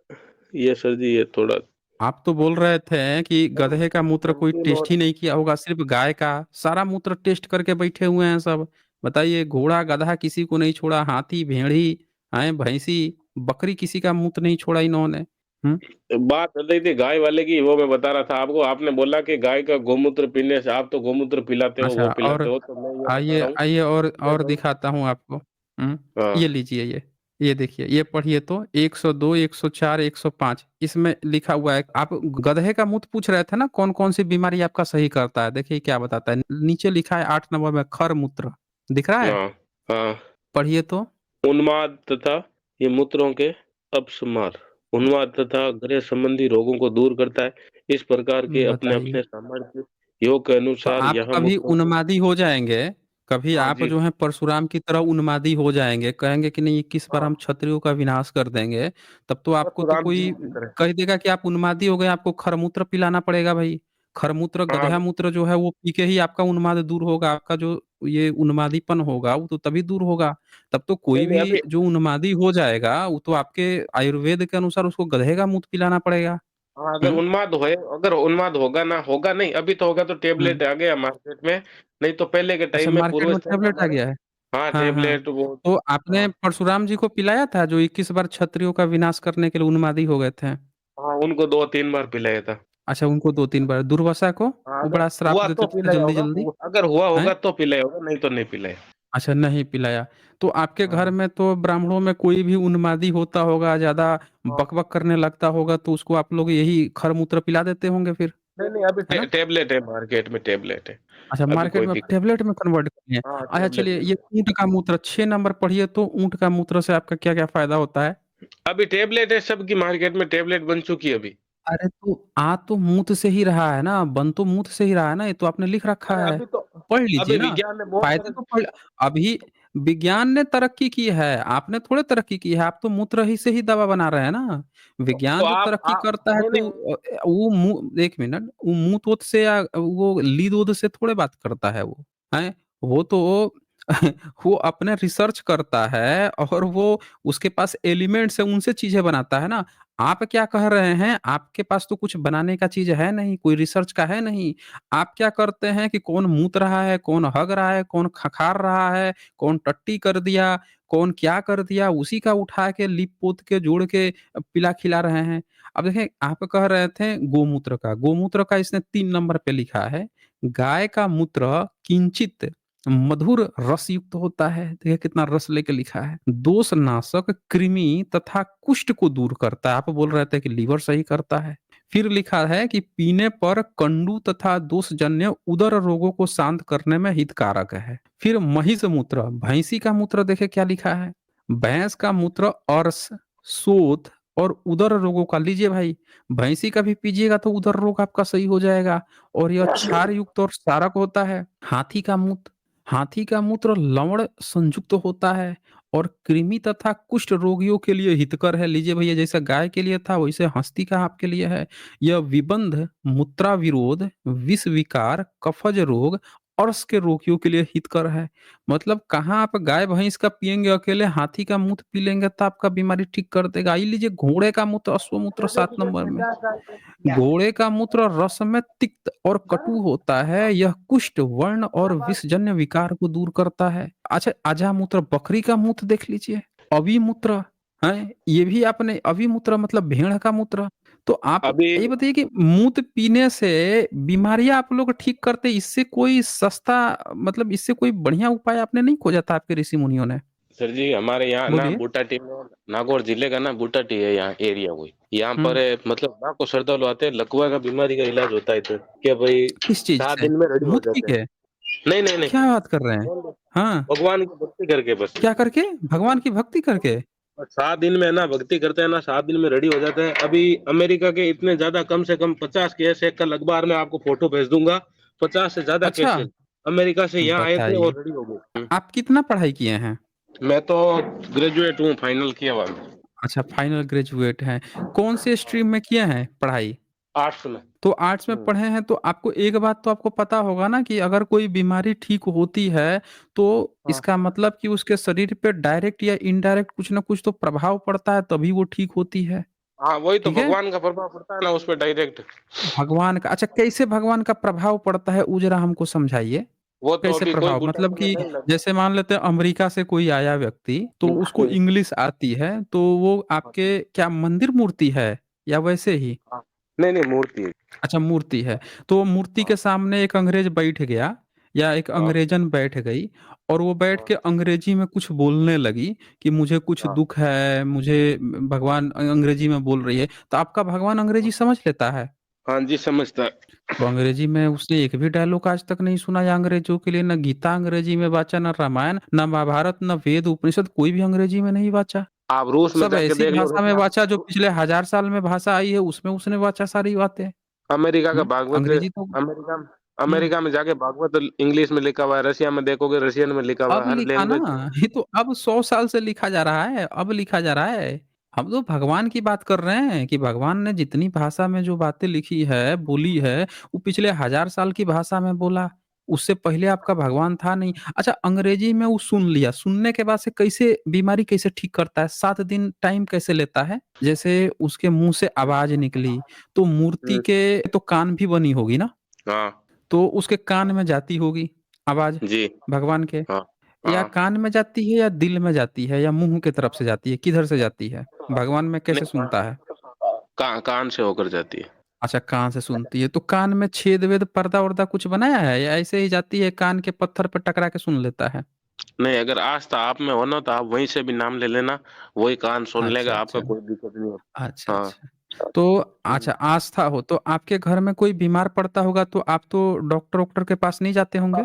ये सर जी ये थोड़ा आप तो बोल रहे थे कि गधे का मूत्र कोई नमकीन टेस्ट और। ही नहीं किया होगा, सिर्फ़ गाय का। सारा मूत्र टेस्ट करके बैठे हुए हैं सब। बताइए घोड़ा, गधा किसी को नहीं छोड़ा, हाथी, भेड़ी, भैंसी, बकरी किसी का मूत्र नहीं छोड़ा इन्होंने। हुँ? बात चल रही थी गाय वाले की, वो मैं बता रहा था आपको। आपने बोला कि गाय का गोमूत्र पीने से आप तो गोमूत्र पिलाते हो, अच्छा वो और पिलाते हो, तो मैं ये बता आइए रहा हूँ आइए कि और दिखाता हूँ आपको। हुँ? हाँ। ये लीजिए ये। ये देखिए, ये पढ़िए तो 102, 104, 105 इसमें लिखा हुआ है। आप गधे का मूत्र पूछ रहे थे ना कौन-कौन सी बीमारी आपका सही करता है? देखिए क्या बताता है। नीचे लिखा है 8 नंबर में खरमूत्र। दिख रहा है? हाँ। हाँ। पढ़िए तो। उन्माद तथा ये मूत्रों के अपस्मार। उन्माद तथा गृह संबंधी रोगों को दूर करता है। इस प्रकार के अपने बताइए। अपने सामर्थ्य योग के तो अनुसार आप यह कभी मूत्रों को। उन्मादी हो जाएँगे, कभी हाँ आप जी। जो हैं परशुराम की तरह उन्मादी हो जाएँगे, कहेंगे कि नहीं 21 बार हम हाँ। क्षत्रियों का विनाश कर देंगे, तब तो आपको तो परशुराम जी कोई की तरह। कह देगा कि आप उन्मादी हो गए, आपको खरमूत्र पिलाना पड़ेगा भई। खरमूत्र, हाँ, गधया मूत्र जो है वो पी के ही आपका उन्माद दूर होगा, आपका जो ये उन्मादीपन होगा वो तो तभी दूर होगा। तब तो नहीं, कोई नहीं, भी अभी जो उन्मादी हो जाएगा, वो तो आपके आयुर्वेद के अनुसार उसको गधे का मूत्र पिलाना पड़ेगा। हाँ, हुँ, अगर उन्माद होगा ना, होगा नहीं, अभी तो होगा तो हुँ। टैबलेट आ गया मार्केट में, नहीं तो पहले के अच्छा टाइम में मार्केट पूर्वज में थे ना टैबलेट आ हमारे। गया है? हाँ, हाँ, हाँ। टैबलेट वो। तो आपने हाँ, परशुराम जी को पिलाया था जो 21 बार क्षत्रियों का विनाश करने के लिए उन्मादी हो गए थे? हाँ, उनको 2-3 बार पिलाया था। अच्छा उनको 2-3 बार, दुर्वासा को? हाँ, वो अगर बड़ा श्राप हुआ देते तो थे पिलाया होगा, जल्दी-जल्दी, अगर हुआ हैं? होगा तो पिलाया होगा, नहीं तो नहीं पिलाया। अच्छा नहीं पिलाया। तो आपके घर हाँ, में तो ब्राह्मणों में कोई भी उन्मादी होता होगा, ज़्यादा हाँ। बक-बक करने लगता होगा तो उसको आप लोग यही खरमूत्र पिला देते होंगे फिर, नहीं, नहीं, अभी है ना? टैबलेट है, मार्केट में टैबलेट है। अच्छा अभी मार्केट कोई में अब दिक्कत। टैबलेट में कन्वर्ट कर लिए। हाँ, अच्छा टैबलेट चलिए में। ये ऊँट का मूत्र 6 नंबर पढ़िए तो ऊँट का मूत्र से आपका क्या-क्या फ़ायदा होता है? अभी टैबलेट है, सबकी मार्केट में टैबलेट बन चुकी है अभी। अरे तो आ तो मूत्र से ही रहा है ना, बन तो मूत्र से ही रहा है ना, ये तो आपने लिख रखा अरे है। अभी तो पढ़ लीजिए अभी ना, विज्ञान ने बहुत फ़ायदे तरह। तो पढ़ अभी विज्ञान ने तरक्की की है, आपने थोड़े तरक्की की है, आप तो मूत्र ही से ही दवा बना रहे हैं ना। तो विज्ञान जो तरक्की आप करता है नहीं, तो नहीं। वो मुँह 1 मिनट, वो मूत-वूत से या वो लीद-उद से थोड़े बात करता है वो, हैं? वो तो वो अपने रिसर्च करता है और वो उसके पास एलिमेंट्स है, उनसे चीज़ें बनाता है ना। आप क्या कह रहे हैं, आपके पास तो कुछ बनाने का चीज़ है नहीं, कोई रिसर्च का है नहीं। आप क्या करते हैं कि कौन मूत रहा है, कौन हग रहा है, कौन खखार रहा है, कौन टट्टी कर दिया, कौन क्या कर दिया, उसी का उठा के लिप-पोत के जोड़ के पिला-खिला रहे हैं। अब देखें, आप कह रहे थे गोमूत्र का इसने 3 नंबर पे लिखा है, गाय का मूत्र किंचित मधुर रस युक्त होता है। देखिए कितना रस लेके लिखा है। दोषनाशक, कृमि तथा कुष्ठ को दूर करता है। आप बोल रहे थे कि लीवर सही करता है। फिर लिखा है कि पीने पर कंडू तथा दोषजन्य उदर रोगों को शांत करने में हितकारक है। फिर महिष मूत्र, भैंसी का मूत्र देखे क्या लिखा है। भैंस का मूत्र अर्श, शोथ और उदर रोगों का लीजिए भाई। भैंसी का भी पीजिएगा तो उदर रोग आपका सही हो जाएगा और यह क्षार युक्त और क्षारक होता है। हाथी का मूत्र लवण संयुक्त होता है और कृमि तथा कुष्ठ रोगियों के लिए हितकर है। लीजिए भैया जैसा गाय के लिए था वैसे हस्ती का आपके लिए है। यह विबंध, मूत्राविरोध, विष विकार, कफज रोग, अर्श के रोगियों के लिए हितकर है। मतलब कहाँ आप गाय भैंस का पिएंगे अकेले, हाथी का मूत्र पी लेंगे तो आपका बीमारी ठीक कर देगा। ये लीजिए घोड़े का मूत्र, अश्वमूत्र 7 नंबर में। घोड़े का मूत्र रस में तिक्त और कटु होता है। यह कुष्ठ, वर्ण और विषजन्य विकार को दूर करता है। अच्छा, अजामूत्र, बकरी का मूत्र देख लीजिए। अविमूत्र है, ये भी आपने अविमूत्र मतलब भेड़ का मूत्र। तो आप अभी ये बताइए कि मूत्र पीने से बीमारियां आप लोग ठीक करते, इससे कोई सस्ता मतलब इससे कोई बढ़िया उपाय आपने नहीं खोजा था आपके ऋषि मुनियों ने? सर जी, हमारे यहाँ ना बोलिए। बूटाटी में, नागौर जिले का ना बूटाटी है यहाँ एरिया कोई। यहाँ पर हम्म। मतलब ना को श्रद्धालु आते हैं, लकवा का बीमारी का इलाज होता है इधर, क्या भाई किस चीज 7 से? दिन में रेडी हो मूत्र पी जाते हैं। के? नहीं, नहीं, नहीं। क्या बात कर रहे हैं? बोल दो, हाँ। भगवान की भक्ति करके बस। क्या करके? भगवान की भक्ति करके? और 7 दिन में ना भक्ति करते हैं ना, 7 दिन में रेडी हो जाते हैं। अभी अमेरिका के इतने ज्यादा, कम से कम 50 केस है, कल अखबार में आपको फोटो भेज दूंगा। 50 से ज्यादा अच्छा, केसेस अमेरिका से यहाँ आए थे बताइए। और रेडी हो गए। आप कितना पढ़ाई किए हैं? मैं तो ग्रेजुएट हूँ, फाइनल किया हुआ है। अच्छा फाइनल ग्रेजुएट हैं। कौन से स्ट्रीम में किए हैं पढ़ाई? आर्ट्स में। तो आर्ट्स में हम्म, पढ़े हैं तो आपको एक बात तो आपको पता होगा ना कि अगर कोई बीमारी ठीक होती है, तो हाँ, इसका मतलब कि उसके शरीर पे डायरेक्ट या इनडायरेक्ट कुछ ना कुछ तो प्रभाव पड़ता है तभी वो ठीक होती है। हाँ, वही तो ठीक है? भगवान का प्रभाव पड़ता है ना उस पे डायरेक्ट। भगवान का अच्छा कैसे भगवान का प्रभाव पड़ता है वो ज़रा हमको समझाइए? वो तो कैसे अभी कोई प्रभाव? मतलब बूटाटी में कि नहीं लगा। जैसे मान लेते हैं अमेरिका से कोई आया व्यक्ति, तो उसको हम्म, इंग्लिश आती है, तो वो आपके क्या मंदिर मूर्ति है या वैसे ही? हाँ। नहीं, नहीं, मूर्ति है। अच्छा मूर्ति है। तो मूर्ति हाँ, के सामने एक अंग्रेज बैठ गया या एक हाँ, अंग्रेजन बैठ गई और वो बैठ हाँ, के अंग्रेजी में कुछ बोलने लगी कि मुझे कुछ हाँ, दुःख है, मुझे भगवान अंग्रेजी में बोल रही है, तो आपका भगवान अंग्रेजी समझ लेता है? हाँ जी, समझता है। तो अंग्रेजी में उसने एक भी डायलॉग आज तक नहीं सुना या अंग्रेजों के लिए, ना गीता अंग्रेजी में वाचा, ना रामायण, ना महाभारत, ना वेद उपनिषद कोई भी अंग्रेजी में नहीं वाचा। आप रूस में सब जाके ऐसी देख लो, भाषा में वाचा जो पिछले 1000 साल में भाषा आई है उसमें उसने वाचा सारी बातें। अमेरिका का भागवत, अंग्रेजी तो अमेरिका में हुँ, अमेरिका में जाके भागवत इंग्लिश में लिखा हुआ है, रशिया में देखोगे रशियन में लिखा हुआ अब है, हर लिखा ना, लैंग्वेज में। ये तो अब 100 साल से लिखा जा रहा है, अब लिखा जा रहा है। हम तो भगवान की बात कर रहे हैं कि भगवान ने जितनी भाषा में जो बातें लिखी है, बोली है, वो पिछले 1000 साल की भाषा में बोला। उससे पहले आपका भगवान था नहीं। अच्छा अंग्रेजी में वो सुन लिया, सुनने के बाद से कैसे बीमारी कैसे ठीक करता है? 7 दिन टाइम कैसे लेता है? जैसे उसके मुँह से आवाज़ निकली, तो मूर्ति हुँ, के तो कान भी बनी होगी ना? हाँ, तो उसके कान में जाती होगी आवाज़ जी, भगवान के। हाँ, या हाँ। कान में जाती है या दिल में जाती है या मुँह की तरफ से जाती है? किधर से जाती है? भगवान में कैसे नहीं, सुनता है? कान से होकर जाती है। अच्छा कान से सुनती है, तो कान में छेद-वेद, पर्दा-वर्दा कुछ बनाया है या ऐसे ही जाती है कान के पत्थर पे टकरा के सुन लेता है? नहीं, अगर आस्था आप में हो ना तो आप वहीं से भी नाम ले लेना, वही कान सुन अच्छा, लेगा, आपका अच्छा। कोई दिक्कत नहीं होता। अच्छा, हाँ। अच्छा। तो हुँ। अच्छा आस्था हो, तो आपके घर में कोई बीमार पड़ता होगा तो आप तो डॉक्टर-वॉक्टर के पास नहीं जाते होंगे?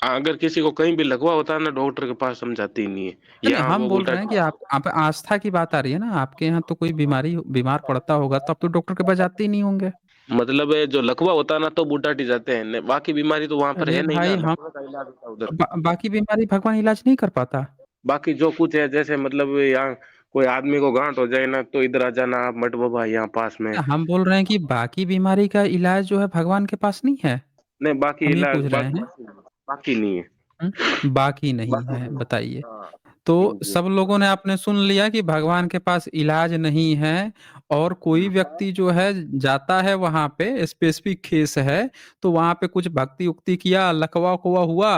अगर किसी को कहीं भी लकवा होता है ना डॉक्टर के पास हम जाते ही नहीं है। नहीं, नहीं, यहाँ हम वो बोल उल्टा रहे हैं कि आप आस्था की बात आ रही है ना, आपके यहाँ तो कोई बीमार पड़ता होगा तो आप तो डॉक्टर के पास जाते ही नहीं होंगे? मतलब जो लकवा होता है ना तो बूटा-टी जाते हैं, बाकी बीमारी तो वहाँ पर अरे है नहीं भाई ना, हम लकवा का इलाज होता है उधर। बाकी बीमारी भगवान इलाज नहीं कर पाता? बाकी जो कुछ है जैसे मतलब यहाँ कोई आदमी को गाँठ हो जाए ना तो इधर आ जाना आप मठ बाबा यहाँ पास में। हम बोल रहे हैं कि बाकी बीमारी का इलाज जो है भगवान के पास नहीं है? नहीं बाकी हम ये इलाज पूछ रहे बाकी हैं। बाकी नहीं है। बाकी नहीं बाकी है, नहीं है। बताइए। हाँ। तो जी। सब लोगों ने आपने सुन लिया कि भगवान के पास इलाज नहीं है और कोई व्यक्ति जो है जाता है वहाँ पे स्पेसिफिक केस है, तो वहाँ पे कुछ भक्ति-वक्ति किया, लकवा-वकवा हुआ,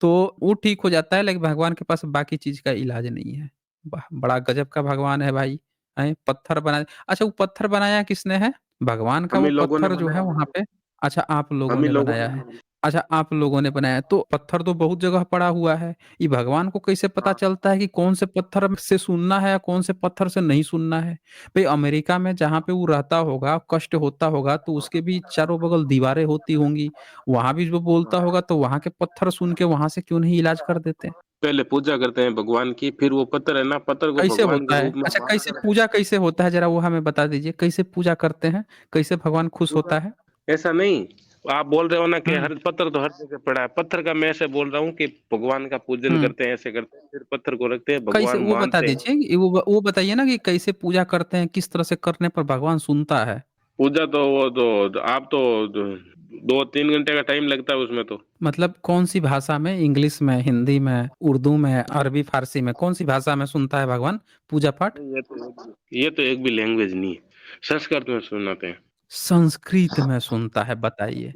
तो वो ठीक हो जाता है लेकिन भगवान के पास बाकी चीज़ का इलाज नहीं है। वाह! बड़ा गज़ब का भगवान है भाई, हैं? पत्थर बना अच्छा वो पत्थर बनाया किसने है? भगवान का हम वो ही लोगों ने पत्थर जो है बनाया। वहाँ पे अच्छा आप लोगों हम ही ने लोगों बनाया ने है। बनाया। अच्छा आप लोगों ने बनाया, तो पत्थर तो बहुत जगह पड़ा हुआ है। ये भगवान को कैसे पता हाँ। चलता है कि कौन से पत्थर से सुनना है या कौन से पत्थर से नहीं सुनना है? भई अमेरिका में जहाँ पे वो रहता होगा, कष्ट होता होगा तो उसके भी चारों बगल दीवारें होती होंगी। वहाँ भी जो बोलता होगा तो वहाँ के पत्थर सुन के वहाँ से क्यों नहीं इलाज कर देते? पहले पूजा करते हैं भगवान की, फिर वो पत्थर है ना, पत्थर को कैसे भगवान के होता है? रूप में अच्छा मान कैसे कर पूजा कैसे होता है ज़रा वो हमें बता दीजिए? कैसे पूजा करते हैं? कैसे भगवान खुश पूजा होता है? ऐसा नहीं, आप बोल रहे हो ना कि हुँ, हर पत्थर तो हर जगह पड़ा है। पत्थर का मैं ऐसे बोल रहा हूँ कि भगवान का पूजन हुँ। करते हैं, ऐसे करते हैं, फिर पत्थर को रखते हैं, कैसे भगवान वो बता मानते हैं। दीजिए कि वो बताइए ना कि कैसे पूजा करते हैं? किस तरह से करने पर भगवान सुनता है? पूजा तो वो तो आप तो द 2-3 घंटे का टाइम लगता है उसमें तो। मतलब कौन-सी भाषा में? इंग्लिश में, हिंदी में, उर्दू में, अरबी, फ़ारसी में, कौन-सी भाषा में सुनता है भगवान पूजा-पाठ? नहीं ये तो एक भी लैंग्वेज नहीं है। संस्कृत में सुनाते हैं। संस्कृत में सुनता है, बताइए।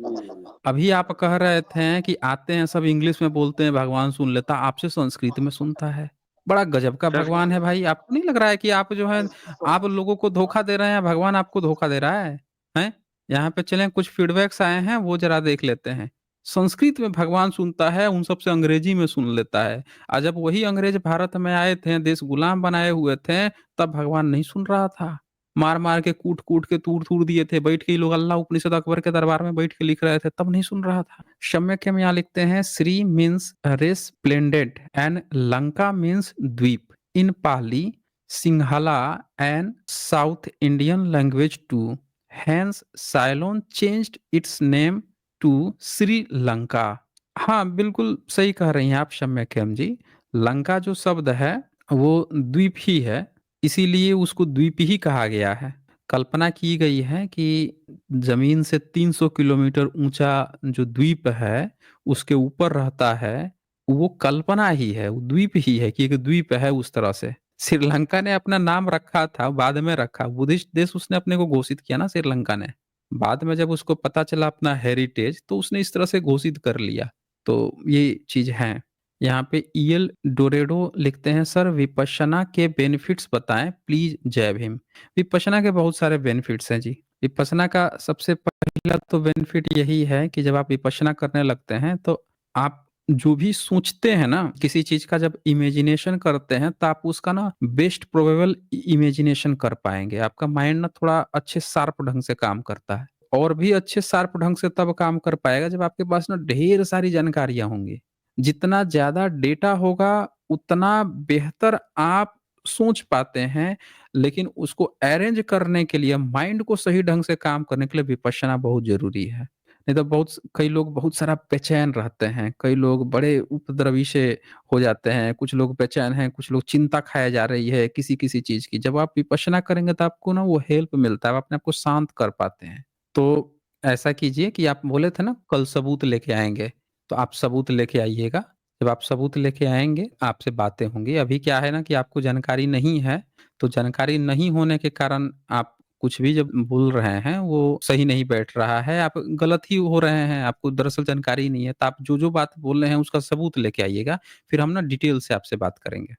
अभी आप कह रहे थे कि आते हैं सब इंग्लिश में बोलते हैं, भगवान सुन लेता, आपसे संस्कृत में सुनता है। बड़ा गज़ब का भगवान है भाई, आपको नहीं लग रहा है कि आप जो है आप लोगों को धोखा दे रहे हैं, भगवान आपको धोखा दे रहा है? हैं? यहाँ पे चलें कुछ फीडबैक्स आए हैं, वो ज़रा देख लेते हैं। संस्कृत में भगवान सुनता है, उन सबसे अंग्रेजी में सुन लेता है। जब वही अंग्रेज भारत में आए थे, देश गुलाम बनाए हुए थे, तब भगवान नहीं सुन रहा था। मार-मार के, कूट-कूट के, तूड़-तूड़ दिए थे। बैठ के ये लोग अल्लाह उपनिषद अकबर के दरबार में बैठ के लिख रहे थे, तब नहीं सुन रहा था। सम्यक में यहाँ लिखते हैं Sri means resplendent and Lanka means द्वीप in Pali, Sinhala and South Indian language too. Hence Ceylon changed its name to Sri Lanka. हाँ, बिल्कुल सही कह रही हैं आप सम्यक जी। लंका जो शब्द है, वो द्वीप ही है। इसीलिए उसको द्वीप ही कहा गया है। कल्पना की गई है कि ज़मीन से 300 किलोमीटर ऊँचा जो द्वीप है, उसके ऊपर रहता है, वो कल्पना ही है, वो द्वीप ही है कि एक द्वीप है उस तरह से। श्रीलंका ने अपना नाम रखा था, बाद में रखा, बुद्धिस्ट देश उसने अपने को घोषित किया ना श्रीलंका ने। बाद में जब उसको पता चला अपना हेरिटेज, तो उसने इस तरह से घोषित कर लिया। तो ये चीज़ है। यहाँ पे ईएल डोरेडो लिखते हैं सर विपश्यना के बेनिफिट्स बताएं प्लीज जय भीम। विपश्यना के बहुत सारे बेनिफिट्स हैं जी। विपश्यना का सबसे पहला तो बेनिफिट यही है कि जब आप विपश्यना करने लगते हैं तो आप जो भी सोचते हैं ना किसी चीज का जब इमेजिनेशन करते हैं तो आप उसका ना बेस्ट प्रोबेबल इमेजिनेशन कर पाएंगे। आपका माइंड ना थोड़ा अच्छे शार्प ढंग से काम करता है और भी अच्छे शार्प ढंग से तब काम कर पाएगा जब आपके पास ना ढेर सारी जानकारियां होंगी। जितना ज़्यादा डेटा होगा, उतना बेहतर आप सोच पाते हैं, लेकिन उसको अरेंज करने के लिए, माइंड को सही ढंग से काम करने के लिए विपश्यना बहुत ज़रूरी है। नहीं तो कई लोग बहुत सारा बेचैन रहते हैं, कई लोग बड़े उपद्रवी से हो जाते हैं, कुछ लोग बेचैन हैं, कुछ लोग चिंता खाए जा रही है किसी-किसी चीज़ की। जब आप विपश्यना करेंगे तो आपको ना वो हेल्प मिलता है, आप अपने आप को शांत कर पाते हैं। तो ऐसा कीजिए कि आप बोले थे ना कल सबूत लेके आएँगे, तो आप सबूत लेके आइएगा। जब आप सबूत लेके आएँगे, आपसे बातें होंगी। अभी क्या है ना कि आपको जानकारी नहीं है, तो जानकारी नहीं होने के कारण आप कुछ भी जब बोल रहे हैं, वो सही नहीं बैठ रहा है, आप गलत ही हो रहे हैं, आपको दरअसल जानकारी ही नहीं है। तो आप जो-जो बात बोल रहे हैं, उसका सबूत लेके आइएगा, फिर हम ना डिटेल से आपसे बात करेंगे।